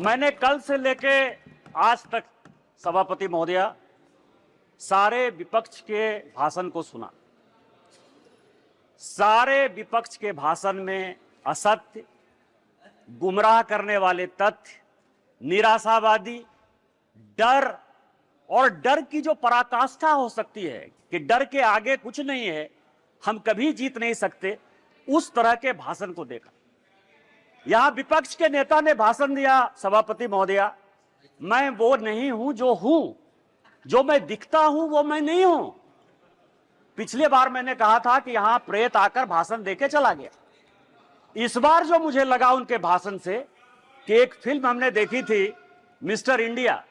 मैंने कल से लेके आज तक सभापति महोदया सारे विपक्ष के भाषण को सुना। सारे विपक्ष के भाषण में असत्य, गुमराह करने वाले तथ्य, निराशावादी, डर और डर की जो पराकाष्ठा हो सकती है कि डर के आगे कुछ नहीं है, हम कभी जीत नहीं सकते, उस तरह के भाषण को देखा। यहां विपक्ष के नेता ने भाषण दिया, सभापति महोदया, मैं वो नहीं हूं जो हूं, जो मैं दिखता हूं वो मैं नहीं हूं। पिछले बार मैंने कहा था कि यहां प्रेत आकर भाषण देके चला गया। इस बार जो मुझे लगा उनके भाषण से कि एक फिल्म हमने देखी थी मिस्टर इंडिया,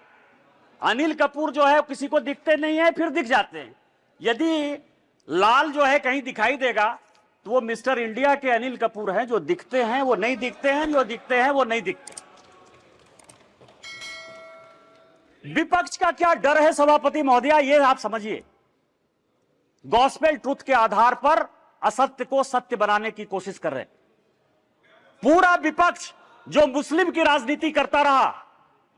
अनिल कपूर जो है किसी को दिखते नहीं है, फिर दिख जाते हैं। यदि लाल जो है कहीं दिखाई देगा तो वो मिस्टर इंडिया के अनिल कपूर हैं, जो दिखते हैं वो नहीं दिखते हैं, जो दिखते हैं वो नहीं दिखते। विपक्ष का क्या डर है सभापति महोदया, ये आप समझिए। गॉस्पेल ट्रुथ के आधार पर असत्य को सत्य बनाने की कोशिश कर रहे हैं। पूरा विपक्ष जो मुस्लिम की राजनीति करता रहा,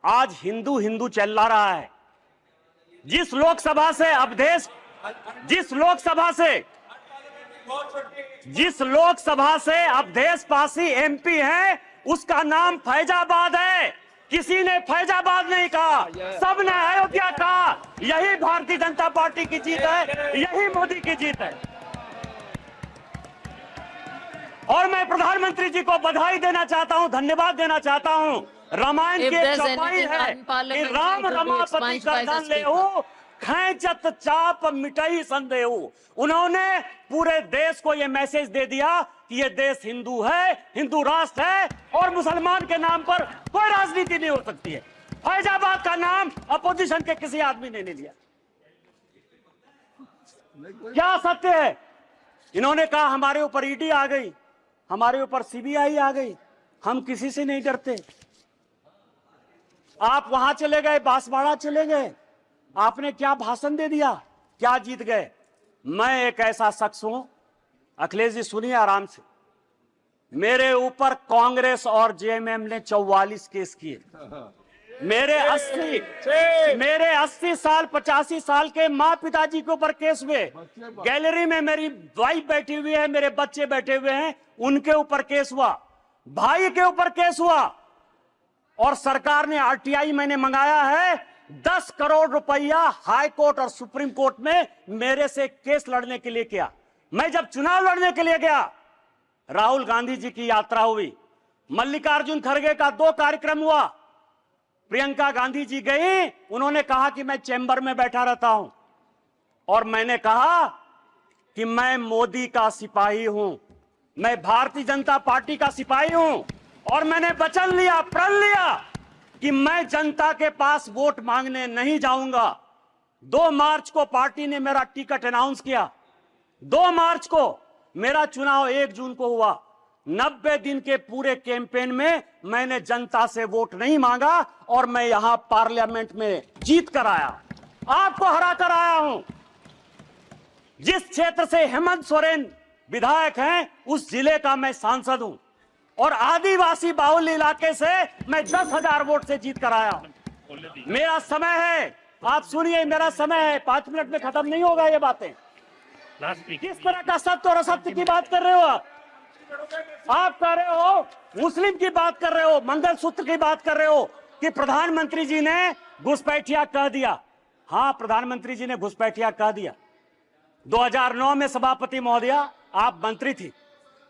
आज हिंदू हिंदू चिल्ला रहा है। जिस लोकसभा से अवधेश, जिस लोकसभा से अवधेश पासी एमपी है, उसका नाम फैजाबाद है। किसी ने फैजाबाद नहीं कहा, सबने अयोध्या कहा। यही भारतीय जनता पार्टी की जीत है, यही मोदी की जीत है। और मैं प्रधानमंत्री जी को बधाई देना चाहता हूं, धन्यवाद देना चाहता हूं। रामायण की एक चौपाई है कि राम रमापति कर धन लेहु, खैंचत चाप मिटाई संदेहु। उन्होंने पूरे देश को यह मैसेज दे दिया कि यह देश हिंदू है, हिंदू राष्ट्र है और मुसलमान के नाम पर कोई राजनीति नहीं हो सकती है। फैजाबाद का नाम अपोजिशन के किसी आदमी ने नहीं लिया। क्या सत्य है? इन्होंने कहा हमारे ऊपर ईडी आ गई, हमारे ऊपर सीबीआई आ गई, हम किसी से नहीं डरते। आप वहां चले गए, बांसवाड़ा चले गए, आपने क्या भाषण दे दिया, क्या जीत गए? मैं एक ऐसा शख्स हूं, अखिलेश जी सुनिए आराम से, मेरे ऊपर कांग्रेस और जेएमएम ने 44 केस किए। मेरे 80 साल 85 साल के माँ पिताजी के ऊपर केस हुए। गैलरी में मेरी वाइफ बैठी हुई है, मेरे बच्चे बैठे हुए हैं, उनके ऊपर केस हुआ, भाई के ऊपर केस हुआ। और सरकार ने आरटीआई मैंने मंगाया है, 10 करोड़ रुपया हाई कोर्ट और सुप्रीम कोर्ट में मेरे से केस लड़ने के लिए किया। मैं जब चुनाव लड़ने के लिए गया, राहुल गांधी जी की यात्रा हुई, मल्लिकार्जुन खड़गे का 2 कार्यक्रम हुआ, प्रियंका गांधी जी गई, उन्होंने कहा कि मैं चैम्बर में बैठा रहता हूं और मैंने कहा कि मैं मोदी का सिपाही हूं, मैं भारतीय जनता पार्टी का सिपाही हूं और मैंने वचन लिया, प्रण लिया कि मैं जनता के पास वोट मांगने नहीं जाऊंगा। 2 मार्च को पार्टी ने मेरा टिकट अनाउंस किया, 2 मार्च को मेरा चुनाव 1 जून को हुआ। 90 दिन के पूरे कैंपेन में मैंने जनता से वोट नहीं मांगा और मैं यहां पार्लियामेंट में जीत कर आया, आपको हरा कर आया हूं। जिस क्षेत्र से हेमंत सोरेन विधायक हैं, उस जिले का मैं सांसद हूं और आदिवासी बाहुल इलाके से मैं 10,000 वोट से जीत कर आया हूं। मेरा समय है, आप सुनिए, मेरा समय है, 5 मिनट में खत्म नहीं होगा ये बातें। किस तरह का सत्य और असत्य की बात कर रहे हो आप कह रहे हो, मुस्लिम की बात कर रहे हो, मंगलसूत्र की बात कर रहे हो कि प्रधानमंत्री जी ने घुसपैठिया कह दिया। हां, प्रधानमंत्री जी ने घुसपैठिया कह दिया। 2009 में सभापति महोदया आप मंत्री थी।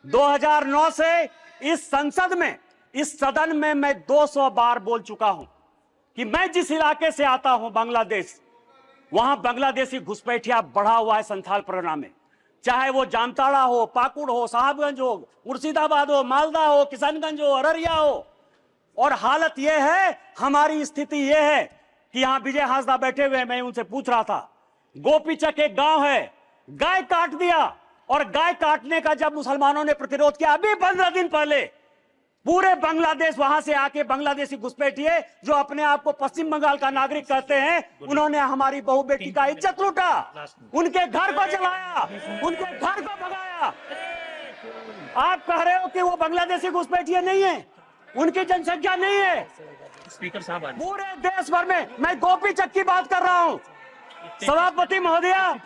2009 से इस संसद में, इस सदन में मैं 200 बार बोल चुका हूं कि मैं जिस इलाके से आता हूं बांग्लादेश, वहां बांग्लादेशी घुसपैठिया बढ़ा हुआ है संथाल परगना में। चाहे वो जामताड़ा हो, पाकुड़ हो, साहबगंज हो, मुर्शिदाबाद हो, मालदा हो, किशनगंज हो, अररिया हो। और हालत यह है, हमारी स्थिति यह है कि यहां विजय हांसदा बैठे हुए, मैं उनसे पूछ रहा था, गोपीचक एक गांव है, गाय काट दिया और गाय काटने का जब मुसलमानों ने प्रतिरोध किया, अभी 15 दिन पहले पूरे बांग्लादेश वहां से आके बांग्लादेशी घुसपैठिए जो अपने आप को पश्चिम बंगाल का नागरिक कहते हैं, उन्होंने हमारी बहू बेटी का इज्जत लूटा, उनके घर को जलाया, उनके घर को भगाया। आप कह रहे हो कि वो बांग्लादेशी घुसपैठिए नहीं है, उनकी जनसंख्या नहीं है। स्पीकर साहब आ पूरे देश भर में, मैं गोपी चक की बात कर रहा हूं। सभापति महोदया,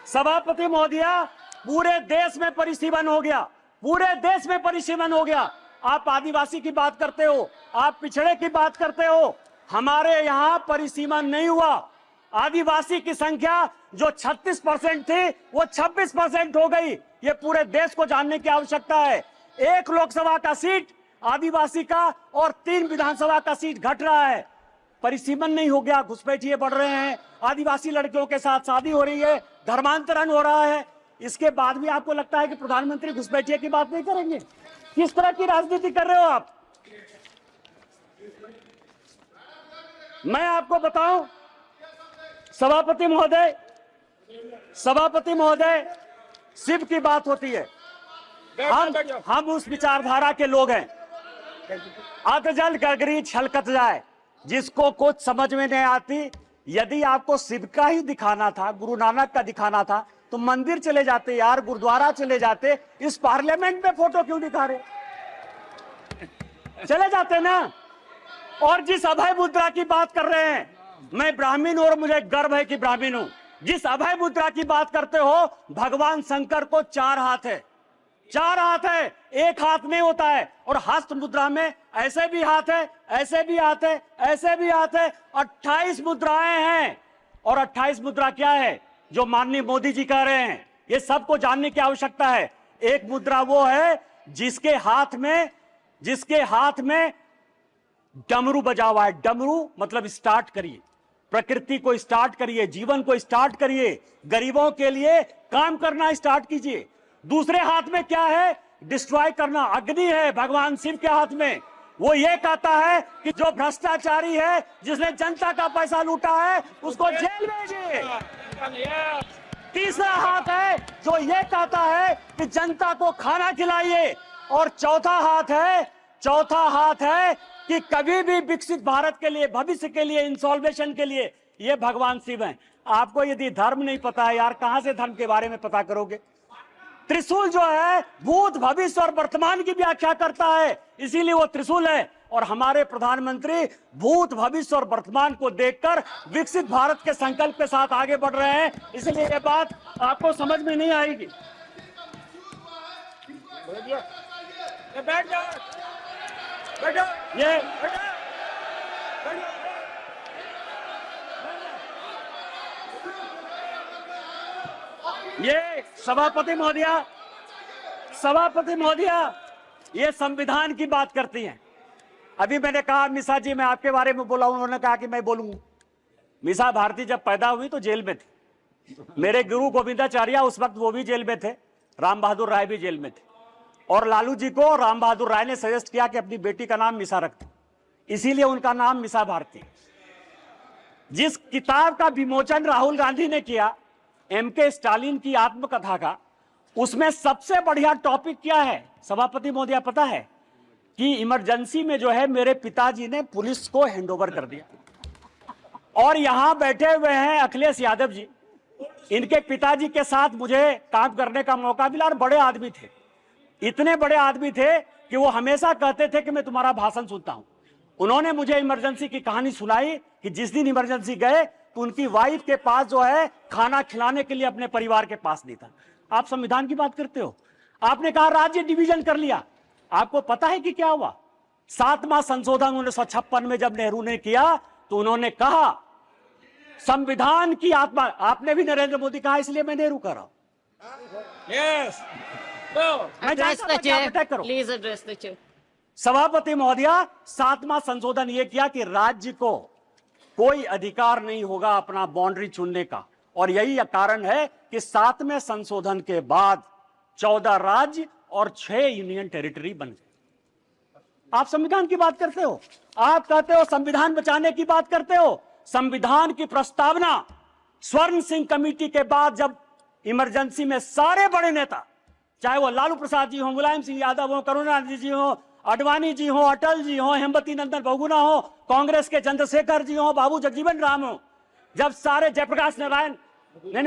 सभापति महोदया, पूरे देश में परिसीमन हो गया, पूरे देश में परिसीमन हो गया। आप आदिवासी की बात करते हो, आप पिछड़े की बात करते हो, हमारे यहां परिसीमन नहीं हुआ। आदिवासी की संख्या जो 36% थी वो 26% हो गई। ये पूरे देश को जानने की आवश्यकता है। 1 लोकसभा का सीट आदिवासी का और 3 विधानसभा का सीट घट रहा है। परिसीमन नहीं हो गया, घुसपैठिए बढ़ रहे हैं, आदिवासी लड़कियों के साथ शादी हो रही है, धर्मांतरण हो रहा है। इसके बाद भी आपको लगता है कि प्रधानमंत्री घुसपैठिए की बात नहीं करेंगे? किस तरह की राजनीति कर रहे हो आप? मैं आपको बताऊं सभापति महोदय, शिव की बात होती है, हम उस विचारधारा के लोग हैं। अधजल गगरी छलकत जाए, जिसको कुछ समझ में नहीं आती। यदि आपको शिव का ही दिखाना था, गुरु नानक का दिखाना था, तो मंदिर चले जाते यार, गुरुद्वारा चले जाते। इस पार्लियामेंट में फोटो क्यों दिखा रहे? चले जाते ना। और जिस अभय मुद्रा की बात कर रहे हैं, मैं ब्राह्मण हूं और मुझे गर्व है कि ब्राह्मण हूं। जिस अभय मुद्रा की बात करते हो, भगवान शंकर को 4 हाथ है, 4 हाथ है, 1 हाथ नहीं होता है। और हस्त मुद्रा में ऐसे भी हाथ है, ऐसे भी हाथ है, ऐसे भी हाथ है। 28 मुद्राएं हैं। और 28 मुद्रा क्या है जो माननीय मोदी जी कह रहे हैं, ये सबको जानने की आवश्यकता है। एक मुद्रा वो है जिसके हाथ में डमरू बजा हुआ है। डमरू मतलब स्टार्ट करिए, प्रकृति को स्टार्ट करिए, जीवन को स्टार्ट करिए, गरीबों के लिए काम करना स्टार्ट कीजिए। दूसरे हाथ में क्या है? डिस्ट्रॉय करना। अग्नि है भगवान शिव के हाथ में। वो ये कहता है कि जो भ्रष्टाचारी है, जिसने जनता का पैसा लूटा है, उसको जेल भेजिए। तीसरा हाथ है जो ये कहता है कि जनता को खाना खिलाइए। और चौथा हाथ है कि कभी भी विकसित भारत के लिए, भविष्य के लिए, इंसॉल्वेशन के लिए, ये भगवान शिव हैं। आपको यदि धर्म नहीं पता है यार, कहां से धर्म के बारे में पता करोगे? त्रिशूल जो है भूत, भविष्य और वर्तमान की व्याख्या करता है, इसीलिए वो त्रिशूल है। और हमारे प्रधानमंत्री भूत, भविष्य और वर्तमान को देखकर विकसित भारत के संकल्प के साथ आगे बढ़ रहे हैं। इसलिए ये बात आपको समझ में नहीं आएगी। बैठ जाओ, ये सभापति महोदया, ये संविधान की बात करती हैं। अभी मैंने कहा मिसा जी, मैं आपके बारे में बोला, उन्होंने कहा कि मैं बोलूंगा। मिसा भारती जब पैदा हुई तो जेल में थी। मेरे गुरु गोविंदाचार्य उस वक्त वो भी जेल में थे, राम बहादुर राय भी जेल में थे। और लालू जी को राम बहादुर राय ने सजेस्ट किया कि अपनी बेटी का नाम मिसा रख दो, इसीलिए उनका नाम मिसा भारती। जिस किताब का विमोचन राहुल गांधी ने किया, MK स्टालिन की आत्मकथा का, उसमें सबसे बढ़िया टॉपिक क्या है सभापति महोदया पता है? कि इमरजेंसी में जो है मेरे पिताजी ने पुलिस को हैंडओवर कर दिया। और यहां बैठे हुए हैं अखिलेश यादव जी, इनके पिताजी के साथ मुझे काम करने का मौका मिला। और बड़े आदमी थे, इतने बड़े आदमी थे कि वो हमेशा कहते थे कि मैं तुम्हारा भाषण सुनता हूं। उन्होंने मुझे इमरजेंसी की कहानी सुनाई कि जिस दिन इमरजेंसी गए तो उनकी वाइफ के पास जो है खाना खिलाने के लिए अपने परिवार के पास नहीं था। आप संविधान की बात करते हो, आपने कहा राज्य डिवीजन कर लिया। आपको पता है कि क्या हुआ? 7वां संशोधन 1956 में जब नेहरू ने किया तो उन्होंने कहा संविधान की आत्मा, आपने भी नरेंद्र मोदी कहा, इसलिए मैं नेहरू कर रहा हूं। Yes. Please address the chair. सभापति महोदया, 7वां संशोधन यह किया कि राज्य को कोई अधिकार नहीं होगा अपना बाउंड्री चुनने का। और यही कारण है कि 7वें संशोधन के बाद 14 राज्य और 6 यूनियन टेरिटरी बन गए। आप संविधान की बात करते हो, आप कहते हो संविधान बचाने की बात करते हो। संविधान की प्रस्तावना स्वर्ण सिंह कमेटी के बाद जब इमरजेंसी में सारे बड़े नेता, चाहे वो लालू प्रसाद जी हो, मुलायम सिंह यादव हो, करुणानिधि जी हो, अडवाणी जी हो, अटल जी हो, हेमवती नंदन बहुगुणा हो, कांग्रेस के चंद्रशेखर जी हो, बाबू जगजीवन राम हो, जब सारे जयप्रकाश नारायण,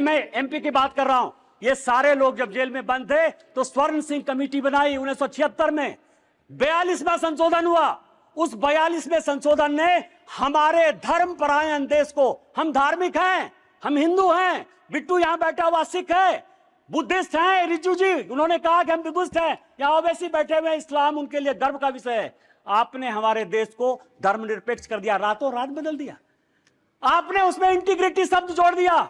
मैं MP की बात कर रहा हूं, ये सारे लोग जब जेल में बंद थे तो स्वर्ण सिंह कमेटी बनाई 1976 में। 42वां संशोधन हुआ। उस 42वें संशोधन ने हमारे धर्म परायण देश को, हम धार्मिक हैं, हम हिंदू हैं, बिट्टू यहां बैठा हुआ सिख है, बुद्धिस्ट हैं, रिजू जी उन्होंने कहा कि हम बुद्धिस्ट हैं, यहां ओवैसी बैठे हुए हैं, इस्लाम उनके लिए गर्व का विषय है। आपने हमारे देश को धर्मनिरपेक्ष कर दिया, रातों रात बदल दिया। आपने उसमें इंटीग्रिटी शब्द जोड़ दिया।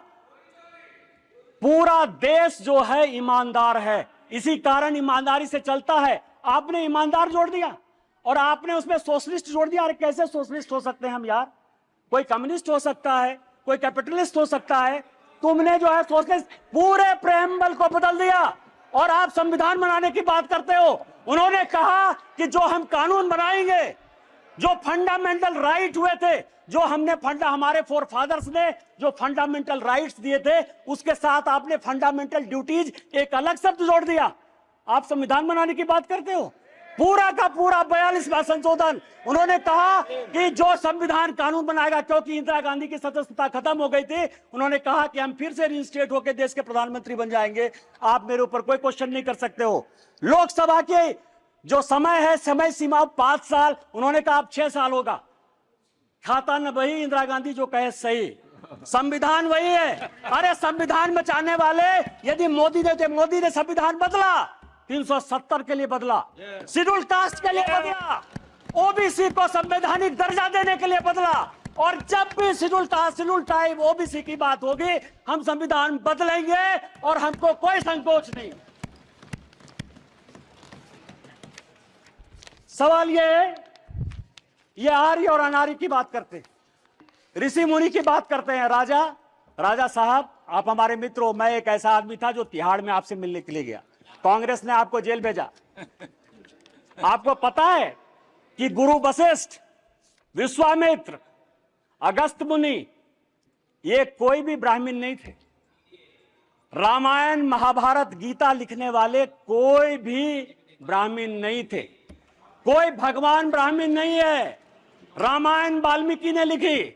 पूरा देश जो है ईमानदार है, इसी कारण ईमानदारी से चलता है। आपने ईमानदार जोड़ दिया और आपने उसमें सोशलिस्ट जोड़ दिया। अरे कैसे सोशलिस्ट हो सकते हैं हम यार? कोई कम्युनिस्ट हो सकता है, कोई कैपिटलिस्ट हो सकता है, तुमने जो है सोशलिस्ट पूरे प्रेम्बल को बदल दिया और आप संविधान बनाने की बात करते हो। उन्होंने कहा कि जो हम कानून बनाएंगे, जो फंडामेंटल राइट हुए थे, जो हमने हमारे फोर फादर्स ने जो फंडामेंटल राइट्स दिए थे, उसके साथ आपने फंडामेंटल ड्यूटीज एक अलग शब्द जोड़ दिया। आप संविधान बनाने की बात करते हो। पूरा का पूरा 42वां संशोधन, उन्होंने कहा कि जो संविधान कानून बनाएगा, क्योंकि इंदिरा गांधी की सदस्यता खत्म हो गई थी, उन्होंने कहा कि हम फिर से रिइंस्टेट होकर देश के प्रधानमंत्री बन जाएंगे। आप मेरे ऊपर कोई क्वेश्चन नहीं कर सकते हो। लोकसभा के जो समय है, समय सीमा 5 साल, उन्होंने कहा अब 6 साल होगा। खाता न वही, इंदिरा गांधी जो कहे सही, संविधान वही है। अरे संविधान बचाने वाले, यदि मोदी ने संविधान बदला, 370 के लिए बदला, शेड्यूल कास्ट के लिए बदला, ओबीसी को संवैधानिक दर्जा देने के लिए बदला। और जब भी schedule caste, schedule tribe, OBC की बात होगी, हम संविधान बदलेंगे और हमको कोई संकोच नहीं। सवाल ये आर्य और अनार्य की बात करते हैं, ऋषि मुनि की बात करते हैं। राजा साहब, आप हमारे मित्र हो। मैं एक ऐसा आदमी था जो तिहाड़ में आपसे मिलने के लिए गया, कांग्रेस ने आपको जेल भेजा। आपको पता है कि गुरु वशिष्ठ, विश्वामित्र, अगस्त मुनि, ये कोई भी ब्राह्मण नहीं थे। रामायण, महाभारत, गीता लिखने वाले कोई भी ब्राह्मण नहीं थे। कोई भगवान ब्राह्मण नहीं है। रामायण वाल्मीकि ने लिखी,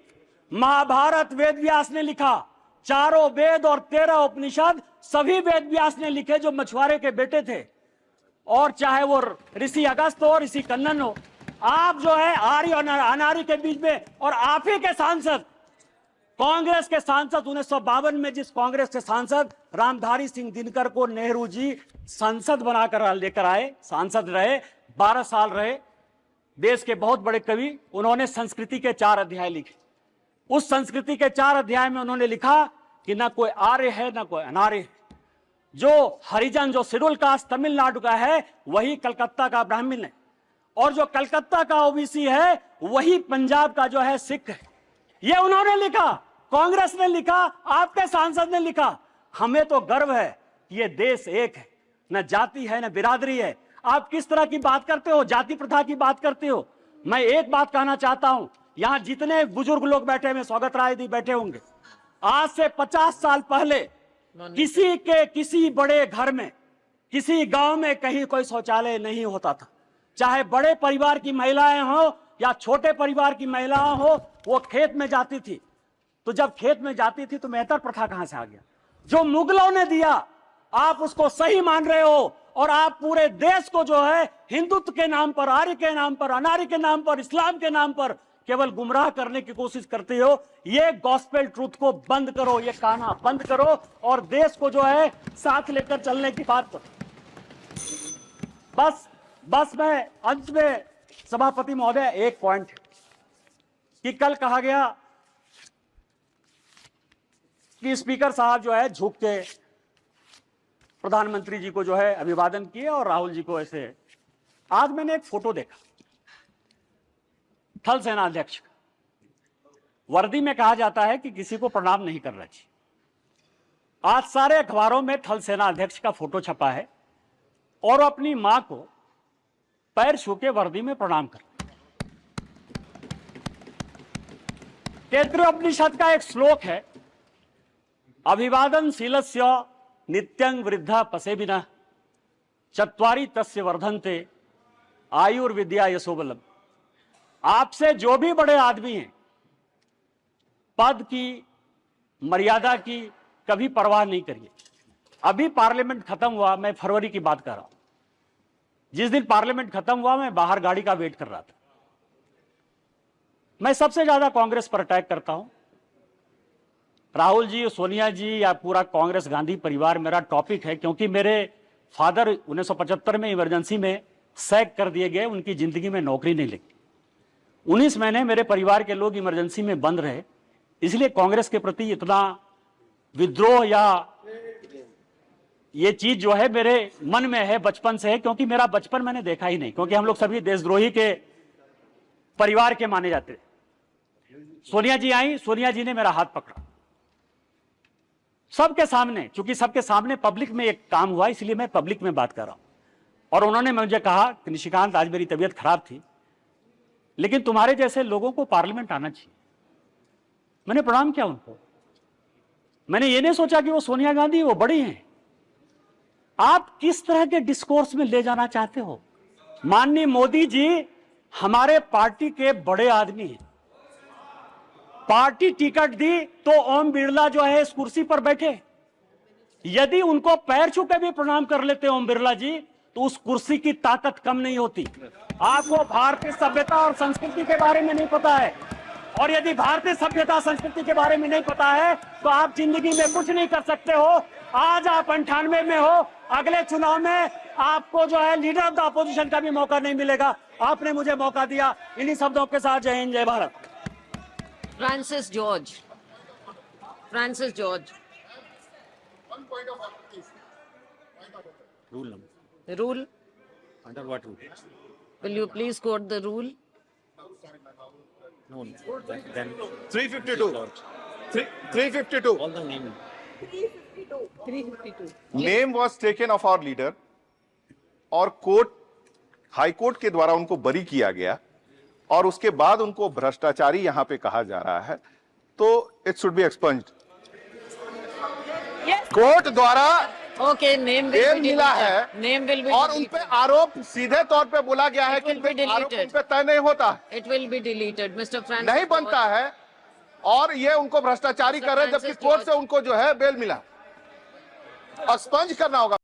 महाभारत वेद व्यास ने लिखा, चारों वेद और 13 उपनिषद सभी वेद व्यास ने लिखे, जो मछुआरे के बेटे थे। और चाहे वो ऋषि अगस्त हो, ऋषि कन्नन हो, आप जो है आर्य और अनार्य के बीच में। और आप ही के सांसद, कांग्रेस के सांसद, 1952 में जिस कांग्रेस के सांसद रामधारी सिंह दिनकर को नेहरू जी संसद बनाकर लेकर आए, सांसद रहे, 12 साल रहे, देश के बहुत बड़े कवि, उन्होंने संस्कृति के 4 अध्याय लिखे। उस संस्कृति के 4 अध्याय में उन्होंने लिखा कि ना कोई आर्य है ना कोई अनार्य है। जो हरिजन, जो शेड्यूल कास्ट तमिलनाडु का है, वही कलकत्ता का ब्राह्मण है, और जो कलकत्ता का ओबीसी है, वही पंजाब का जो है सिख है। ये उन्होंने लिखा, कांग्रेस ने लिखा, आपके सांसद ने लिखा। हमें तो गर्व है कि ये देश एक है, न जाति है न बिरादरी है। आप किस तरह की बात करते हो, जाति प्रथा की बात करते हो। मैं एक बात कहना चाहता हूं, यहां जितने बुजुर्ग लोग बैठे हुए, स्वागत राय जी बैठे होंगे, आज से 50 साल पहले किसी बड़े घर में, किसी गांव में कहीं कोई शौचालय नहीं होता था। चाहे बड़े परिवार की महिलाएं हो या छोटे परिवार की महिलाएं हो, वो खेत में जाती थी। तो जब खेत में जाती थी तो मेहतर प्रथा कहां से आ गया? जो मुगलों ने दिया, आप उसको सही मान रहे हो, और आप पूरे देश को जो है हिंदुत्व के नाम पर, आर्य के नाम पर, अनार्य के नाम पर, इस्लाम के नाम पर केवल गुमराह करने की कोशिश करते हो। ये गॉस्पेल ट्रूथ को बंद करो, ये कहना बंद करो, और देश को जो है साथ लेकर चलने की बात करो। बस मैं अंत में, सभापति महोदय, एक पॉइंट कि कल कहा गया कि स्पीकर साहब जो है झुक के प्रधानमंत्री जी को जो है अभिवादन किए और राहुल जी को ऐसे। आज मैंने एक फोटो देखा थल सेना अध्यक्ष का, वर्दी में कहा जाता है कि किसी को प्रणाम नहीं करना चाहिए। आज सारे अखबारों में थल सेना अध्यक्ष का फोटो छपा है और अपनी मां को पैर छू के वर्दी में प्रणाम कर। तैत्तिरीयोपनिषद का एक श्लोक है, अभिवादनशीलस्य नित्यं वृद्धा पसेबिनः चत्वारि तस्य वर्धन्ते आयुर्विद्या यशोबलम। आपसे जो भी बड़े आदमी हैं, पद की, मर्यादा की कभी परवाह नहीं करिए। अभी पार्लियामेंट खत्म हुआ, मैं फरवरी की बात कर रहा हूं, जिस दिन पार्लियामेंट खत्म हुआ मैं बाहर गाड़ी का वेट कर रहा था। मैं सबसे ज्यादा कांग्रेस पर अटैक करता हूं। राहुल जी, सोनिया जी या पूरा कांग्रेस गांधी परिवार मेरा टॉपिक है, क्योंकि मेरे फादर 1975 में इमरजेंसी में सैक कर दिए गए, उनकी जिंदगी में नौकरी नहीं लगी। 19 महीने मेरे परिवार के लोग इमरजेंसी में बंद रहे, इसलिए कांग्रेस के प्रति इतना विद्रोह या ये चीज जो है मेरे मन में है, बचपन से है, क्योंकि मेरा बचपन मैंने देखा ही नहीं, क्योंकि हम लोग सभी देशद्रोही के परिवार के माने जाते। सोनिया जी आई, सोनिया जी ने मेरा हाथ पकड़ा सबके सामने, चूंकि सबके सामने पब्लिक में एक काम हुआ, इसलिए मैं पब्लिक में बात कर रहा हूं। और उन्होंने मुझे कहा कि निशिकांत, आज मेरी तबीयत खराब थी, लेकिन तुम्हारे जैसे लोगों को पार्लियामेंट आना चाहिए। मैंने प्रणाम किया उनको। मैंने ये नहीं सोचा कि वो सोनिया गांधी, वो बड़ी हैं। आप किस तरह के डिस्कोर्स में ले जाना चाहते हो? माननीय मोदी जी हमारे पार्टी के बड़े आदमी हैं। पार्टी टिकट दी तो ओम बिरला जो है इस कुर्सी पर बैठे। यदि उनको पैर छू के भी प्रणाम कर लेते ओम बिरला जी, तो उस कुर्सी की ताकत कम नहीं होती। आपको भारतीय सभ्यता और संस्कृति के बारे में नहीं पता है, और यदि भारतीय सभ्यता संस्कृति के बारे में नहीं पता है तो आप जिंदगी में कुछ नहीं कर सकते हो। आज आप 98 में हो, अगले चुनाव में आपको जो है लीडर ऑफ द अपोजिशन का भी मौका नहीं मिलेगा। आपने मुझे मौका दिया। इन्हीं शब्दों के साथ जय हिंद, जय Bharat. Francis George. Francis George. Rule number. The rule. Under what rule? Will you please quote the rule? No, then 352. 352. all the name. 352. Name was taken of our leader और कोर्ट, हाई कोर्ट के द्वारा उनको बरी किया गया, और उसके बाद उनको भ्रष्टाचारी यहां पे कहा जा रहा है, तो it should be expunged. Court द्वारा Okay, name will bail be मिला deleted. है Name will be और उन पे deleted. आरोप सीधे तौर पे बोला गया है It कि will be आरोप उन deleted. पे तय नहीं होता, It will be deleted, Mr. Francis. नहीं बनता है, और ये उनको भ्रष्टाचारी कर रहे हैं, जबकि कोर्ट से उनको जो है बेल मिला। एक्सपंज करना होगा।